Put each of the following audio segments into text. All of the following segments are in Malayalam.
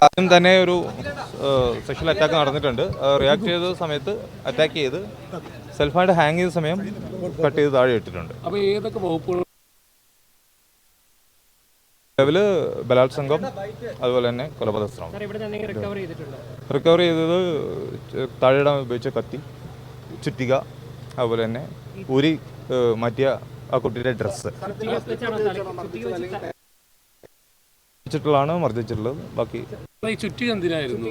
ആദ്യം തന്നെ ഒരു സെക്ഷൽ അറ്റാക്ക് നടന്നിട്ടുണ്ട്. റിയാക്ട് ചെയ്ത സമയത്ത് അറ്റാക്ക് ചെയ്ത് സെൽഫായിട്ട് ഹാങ് ചെയ്ത സമയം കട്ട് ചെയ്ത് താഴെ ഇട്ടിട്ടുണ്ട്. അപ്പോൾ ഏതൊക്കെ വകുപ്പുകൾ? ലെവല് ബലാത്സംഗം, അതുപോലെ തന്നെ കൊലപാതകം. റിക്കവർ ചെയ്തത് താഴെയിടാൻ ഉപയോഗിച്ച കത്തി, ചുറ്റിക, അതുപോലെ തന്നെ ഊരി മാറ്റിയ ആ കുട്ടിയുടെ ഡ്രസ്സ് ാണ് മർദ്ദിച്ചിട്ടുള്ളത്. ബാക്കി ചുറ്റി എന്തിനായിരുന്നു?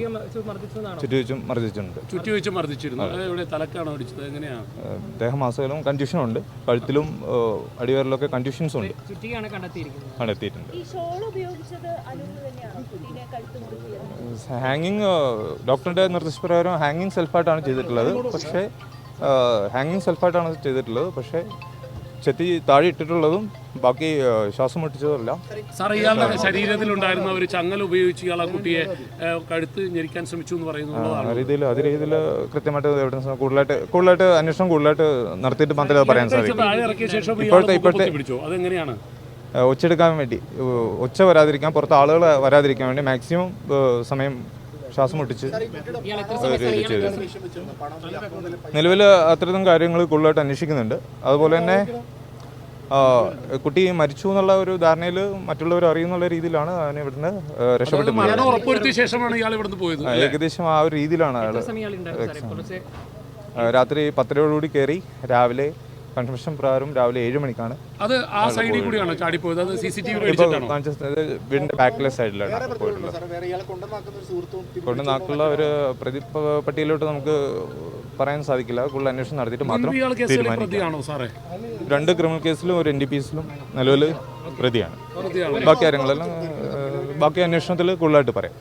ചുറ്റി വെച്ചും മർദ്ദിച്ചിട്ടുണ്ട്. ചുറ്റി വെച്ച് മർദ്ദിച്ചിരുന്നു. എവിടെ തലക്കാണോ അടിച്ചത്? എങ്ങനെയാണ്? ദേഹമാസകലം കൺഫ്യൂഷനുണ്ട്. കഴുത്തിലും അടിവയറിലൊക്കെ കൺഫ്യൂഷൻസ് ഉണ്ട്. കണ്ടെത്തിയിട്ടുണ്ട്. ഹാങ്ങിങ് ഡോക്ടറുടെ നിർദ്ദേശപ്രകാരം ഹാങ്ങിങ് സെൽഫായിട്ടാണ് ചെയ്തിട്ടുള്ളത്. പക്ഷേ ചെത്തി താഴെ ഇട്ടിട്ടുള്ളതും ബാക്കി ശ്വാസം മുട്ടിച്ചതല്ല. സാർ, ഇയാളുടെ ശരീരത്തിലുണ്ടായിരുന്ന ഒരു ചങ്ങല ഉപയോഗിച്ച് ഇയാളെ കുട്ടിയെ കഴുത്ത് ഞെരിക്കാൻ ശ്രമിച്ചു എന്ന് പറയുന്നത് അതേ രീതിയിൽ കൃത്യമായിട്ട് എവിഡൻസ് കൂടുതലായിട്ട് അന്വേഷണം നടത്തിയിട്ട് മാത്രമേ പറയാൻ സാധിക്കും. അതെങ്ങനെയാണ്? ഒച്ചെടുക്കാൻ വേണ്ടി, ഒച്ച വരാതിരിക്കാൻ, പുറത്ത് ആളുകൾ വരാതിരിക്കാൻ വേണ്ടി മാക്സിമം സമയം ശ്വാസം മുട്ടിച്ച് ചെയ്തു. നിലവിൽ അത്തരം കാര്യങ്ങൾ കൂടുതലായിട്ട് അന്വേഷിക്കുന്നുണ്ട്. അതുപോലെ തന്നെ കുട്ടി മരിച്ചു എന്നുള്ള ഒരു ധാരണയിൽ മറ്റുള്ളവർ അറിയുന്നുള്ള രീതിയിലാണ് അവന് ഇവിടുന്ന് രക്ഷപ്പെട്ടത്. ഏകദേശം ആ ഒരു രീതിയിലാണ് അയാൾ രാത്രി 10:30 കയറി രാവിലെ കൺഫർമേഷൻ പ്രകാരം രാവിലെ 7 മണിക്കാണ് വീടിന്റെ ബാക്കിലെ സൈഡിലാണ് പോയിട്ടുള്ളത്. കൊണ്ടുനാക്കുള്ള ഒരു പ്രതി പട്ടികയിലോട്ട് നമുക്ക് പറയാൻ സാധിക്കില്ല. കൂടുതൽ അന്വേഷണം നടത്തിയിട്ട് മാത്രം തീരുമാനിക്കാം. 2 ക്രിമിനൽ കേസിലും ഒരു NDPSലും നിലവിൽ പ്രതിയാണ്. ബാക്കി കാര്യങ്ങളെല്ലാം ബാക്കി അന്വേഷണത്തിൽ കൂടുതലായിട്ട് പറയാം.